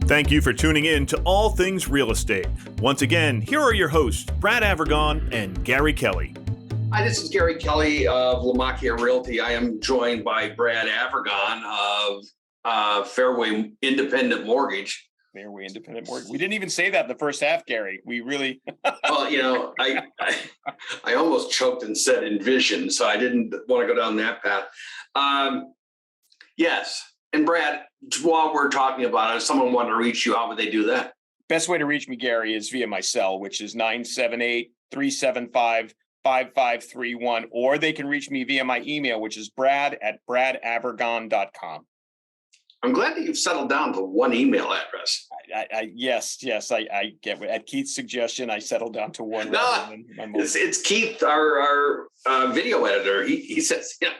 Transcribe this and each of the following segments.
Thank you for tuning in to All Things Real Estate. Once again, here are your hosts, Brad Avergon and Gary Kelly. Hi, this is Gary Kelly of Lamacchia Realty. I am joined by Brad Avergon of Fairway Independent Mortgage. Fairway Independent Mortgage. We didn't even say that in the first half, Gary. We really. Well, you know, I almost choked and said Envision, so I didn't want to go down that path. Yes. And Brad, while we're talking about it, if someone wanted to reach you, how would they do that? Best way to reach me, Gary, is via my cell, which is 978-375-5531, or they can reach me via my email, which is brad@bradavergon.com. I'm glad that you've settled down to one email address. Yes, I get at Keith's suggestion. I settled down to one. No, it's Keith, our video editor. He says, yeah.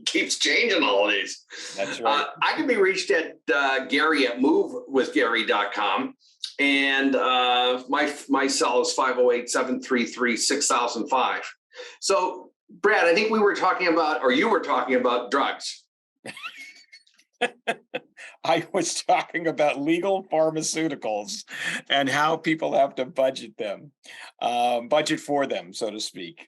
Keeps changing all of these. That's right. I can be reached at Gary at movewithgary.com. And my cell is 508-733-6005. So, Brad, I think we were talking about, or you were talking about drugs. I was talking about legal pharmaceuticals and how people have to budget for them, so to speak.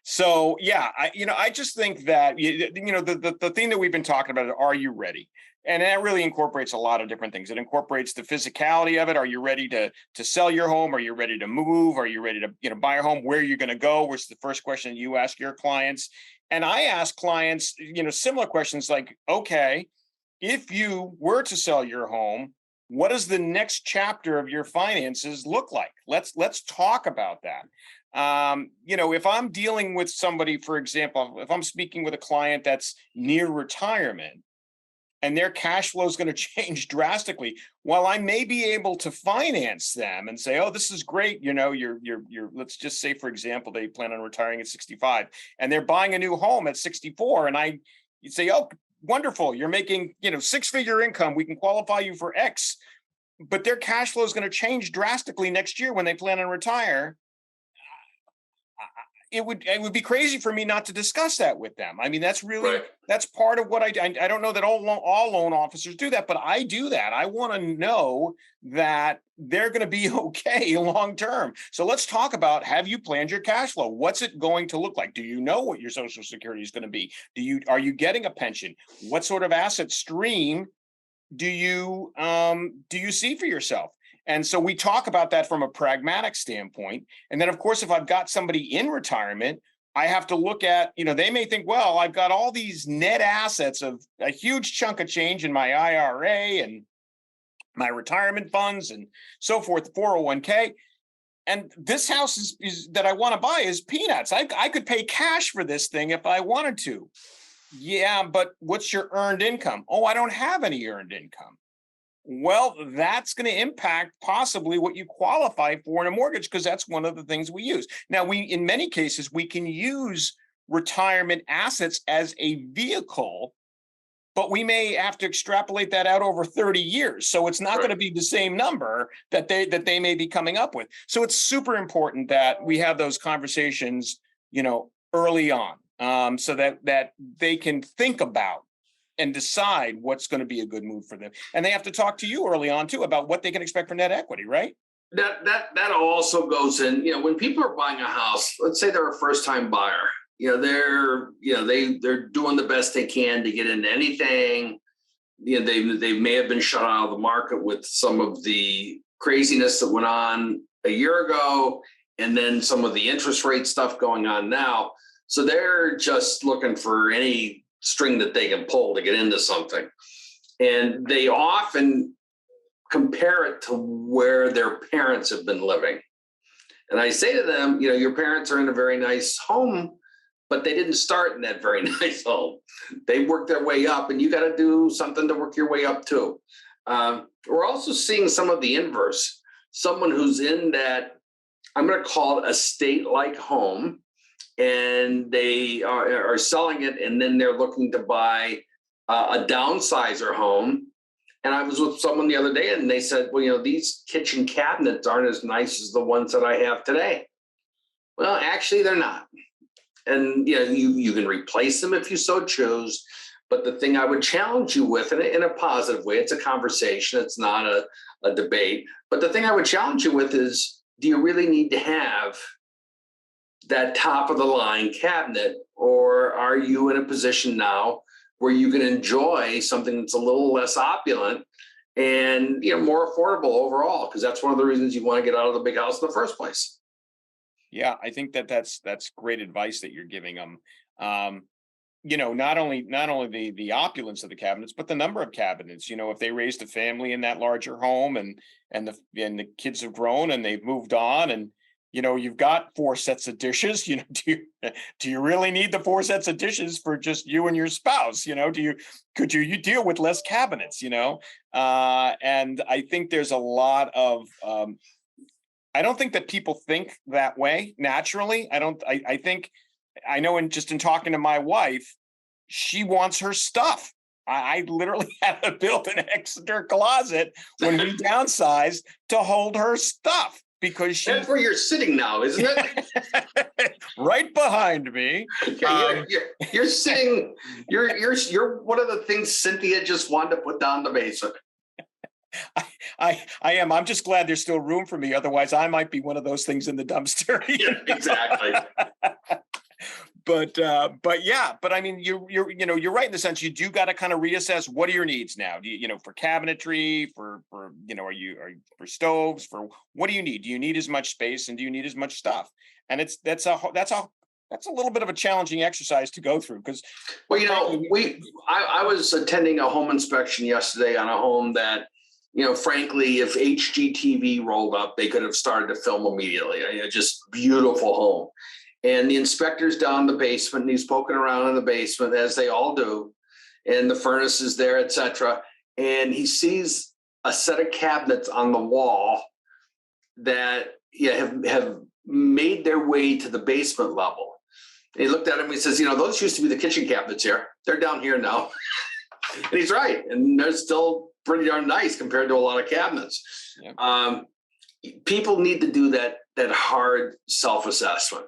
So yeah, I just think that the thing that we've been talking about is, are you ready? And that really incorporates a lot of different things. It incorporates the physicality of it. Are you ready to sell your home? Are you ready to move? Are you ready to buy a home? Where are you going to go? Which is the first question you ask your clients. And I ask clients, similar questions like, okay, if you were to sell your home, what does the next chapter of your finances look like? Let's talk about that. If I'm dealing with somebody, for example, if I'm speaking with a client that's near retirement and their cash flow is going to change drastically, while I may be able to finance them and say, oh, this is great. You're let's just say, for example, they plan on retiring at 65 and they're buying a new home at 64. And you'd say, oh, wonderful. You're making, 6-figure income. We can qualify you for X, but their cash flow is going to change drastically next year when they plan on retire. It would be crazy for me not to discuss that with them. I mean, that's really, right. That's part of what I don't know that all loan officers do that, but I do that. I want to know that they're going to be okay long term. So let's talk about, have you planned your cash flow? What's it going to look like? Do you know what your Social Security is going to be? Are you getting a pension? What sort of asset stream do you see for yourself? And so we talk about that from a pragmatic standpoint. And then, of course, if I've got somebody in retirement, I have to look at, they may think, well, I've got all these net assets of a huge chunk of change in my IRA and my retirement funds and so forth, 401k. And this house is that I want to buy is peanuts. I could pay cash for this thing if I wanted to. Yeah, but what's your earned income? Oh, I don't have any earned income. Well, that's going to impact possibly what you qualify for in a mortgage, because that's one of the things we use. Now, in many cases, we can use retirement assets as a vehicle, but we may have to extrapolate that out over 30 years. So it's not going to be the same number that they may be coming up with. So it's super important that we have those conversations, early on, so that they can think about and decide what's going to be a good move for them. And they have to talk to you early on too about what they can expect for net equity, right? That also goes in, when people are buying a house, let's say they're a first-time buyer, they're doing the best they can to get into anything. They may have been shut out of the market with some of the craziness that went on a year ago, and then some of the interest rate stuff going on now. So they're just looking for any string that they can pull to get into something. And they often compare it to where their parents have been living. And I say to them, your parents are in a very nice home, but they didn't start in that very nice home. They worked their way up, and you got to do something to work your way up too. We're also seeing some of the inverse. Someone who's in that, I'm going to call it a estate-like home, and they are selling it, and then they're looking to buy a downsizer home. And I was with someone the other day, and they said, well, these kitchen cabinets aren't as nice as the ones that I have today. Well, actually, they're not. And you can replace them if you so choose, But the thing I would challenge you with, in a positive way, it's a conversation, it's not a debate. But the thing I would challenge you with is, do you really need to have that top of the line cabinet, or are you in a position now where you can enjoy something that's a little less opulent and more affordable overall? Because that's one of the reasons you want to get out of the big house in the first place. Yeah, I think that's great advice that you're giving them. Not only the opulence of the cabinets, but the number of cabinets. If they raised a family in that larger home, and the kids have grown and they've moved on, and you've got 4 sets of dishes. Do you really need the 4 sets of dishes for just you and your spouse? Could you deal with less cabinets? And I think there's a lot of I don't think that people think that way naturally. I think, I know in talking to my wife, she wants her stuff. I literally had to build an extra closet when we downsized to hold her stuff, because that's where you're sitting now, isn't it? Right behind me. You're sitting. You're one of the things Cynthia just wanted to put down the basement. I am. I'm just glad there's still room for me. Otherwise, I might be one of those things in the dumpster. Yeah, exactly. But I mean, you're right in the sense you do got to kind of reassess, what are your needs now? Do you, for cabinetry, for are you for stoves, for what do you need? Do you need as much space, and do you need as much stuff? And that's a little bit of a challenging exercise to go through, because I was attending a home inspection yesterday on a home that, frankly, if HGTV rolled up, they could have started to film immediately. Just beautiful home. And the inspector's down the basement, and he's poking around in the basement, as they all do. And the furnace is there, etc. And he sees a set of cabinets on the wall that have made their way to the basement level. And he looked at him and he says, those used to be the kitchen cabinets here. They're down here now. And he's right. And they're still pretty darn nice compared to a lot of cabinets. Yeah. People need to do that hard self-assessment.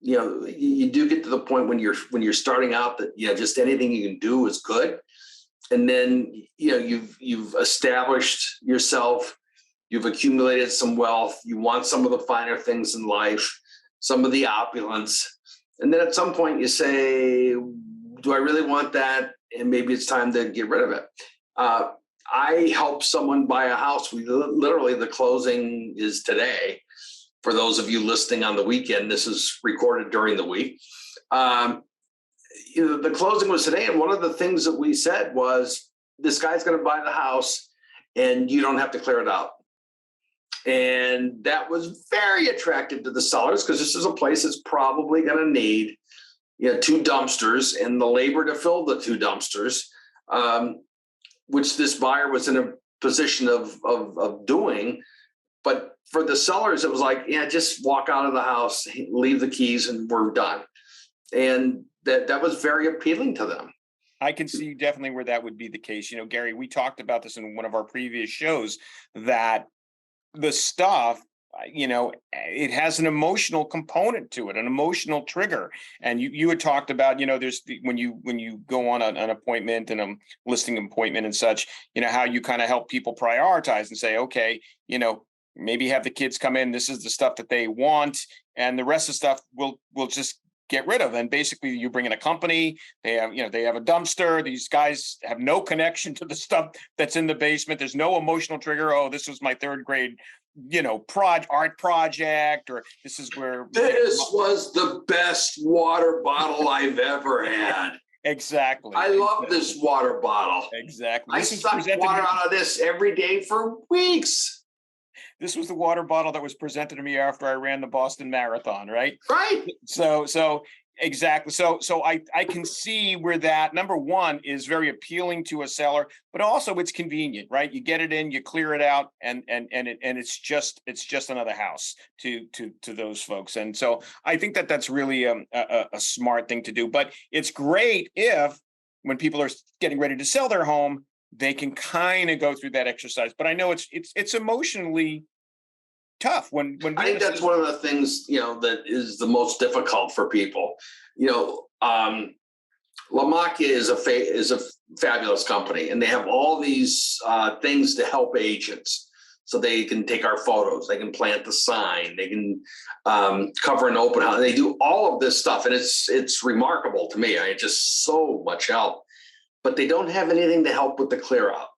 You do get to the point when you're starting out that just anything you can do is good, and then you've established yourself, you've accumulated some wealth, you want some of the finer things in life, some of the opulence, and then at some point you say, do I really want that? And maybe it's time to get rid of it. I helped someone buy a house. Literally, the closing is today. For those of you listening on the weekend, this is recorded during the week. The closing was today, and one of the things that we said was, this guy's going to buy the house, and you don't have to clear it out. And that was very attractive to the sellers, because this is a place that's probably going to need 2 dumpsters and the labor to fill the 2 dumpsters, which this buyer was in a position of doing. But for the sellers, it was like, just walk out of the house, leave the keys, and we're done. And that was very appealing to them. I can see definitely where that would be the case. Gary, we talked about this in one of our previous shows, that the stuff, it has an emotional component to it, an emotional trigger. And you had talked about, there's when you go on an appointment and a listing appointment and such, how you kind of help people prioritize and say, okay, maybe have the kids come in. This is the stuff that they want, and the rest of the stuff we'll just get rid of. And basically, you bring in a company. They have a dumpster. These guys have no connection to the stuff that's in the basement. There's no emotional trigger. Oh, this was my 3rd grade, art project, or this is where this was the best water bottle I've ever had. Exactly. I love this water bottle. Exactly. I sucked water out of this every day for weeks. This was the water bottle that was presented to me after I ran the Boston Marathon, right? Right. So exactly. So I can see where that, number one, is very appealing to a seller, but also it's convenient, right? You get it in, you clear it out, and it's just another house to those folks. And so I think that's really a smart thing to do. But it's great if, when people are getting ready to sell their home, they can kind of go through that exercise. But I know it's emotionally tough when I think that's one of the things, that is the most difficult for people. LaMacchia is a fabulous company, and they have all these things to help agents. So they can take our photos, they can plant the sign, they can cover an open house. They do all of this stuff, and it's remarkable to me. It's just so much help, but they don't have anything to help with the clear out,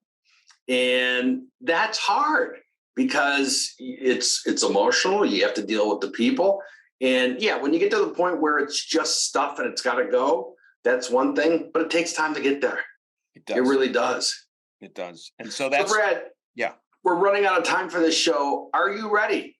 and that's hard because it's emotional. You have to deal with the people, and yeah, when you get to the point where it's just stuff and it's got to go, that's one thing, but it takes time to get there. It does. It really does. It does. And so that's Brad. Yeah. We're running out of time for this show. Are you ready?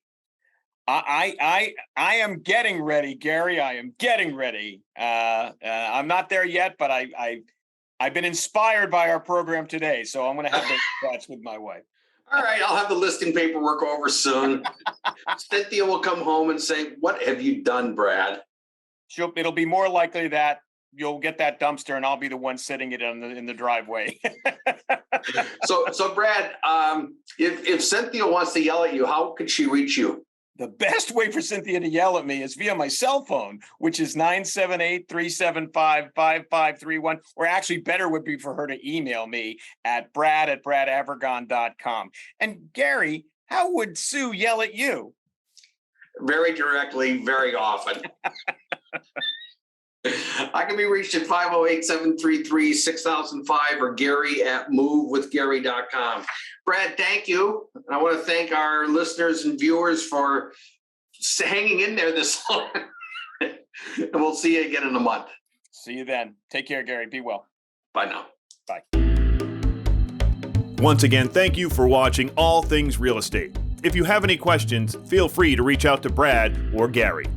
I am getting ready, Gary. I am getting ready. I'm not there yet, but I've been inspired by our program today, so I'm going to have those chats with my wife. All right, I'll have the listing paperwork over soon. Cynthia will come home and say, "What have you done, Brad?" It'll be more likely that you'll get that dumpster, and I'll be the one sitting it in the driveway. So Brad, if Cynthia wants to yell at you, how could she reach you? The best way for Cynthia to yell at me is via my cell phone, which is 978-375-5531. Or actually better would be for her to email me at brad@bradavergon.com. And Gary, how would Sue yell at you? Very directly, very often. I can be reached at 508-733-6005 or Gary@movewithgary.com. Brad, thank you. And I want to thank our listeners and viewers for hanging in there this long. And we'll see you again in a month. See you then. Take care, Gary. Be well. Bye now. Bye. Once again, thank you for watching All Things Real Estate. If you have any questions, feel free to reach out to Brad or Gary.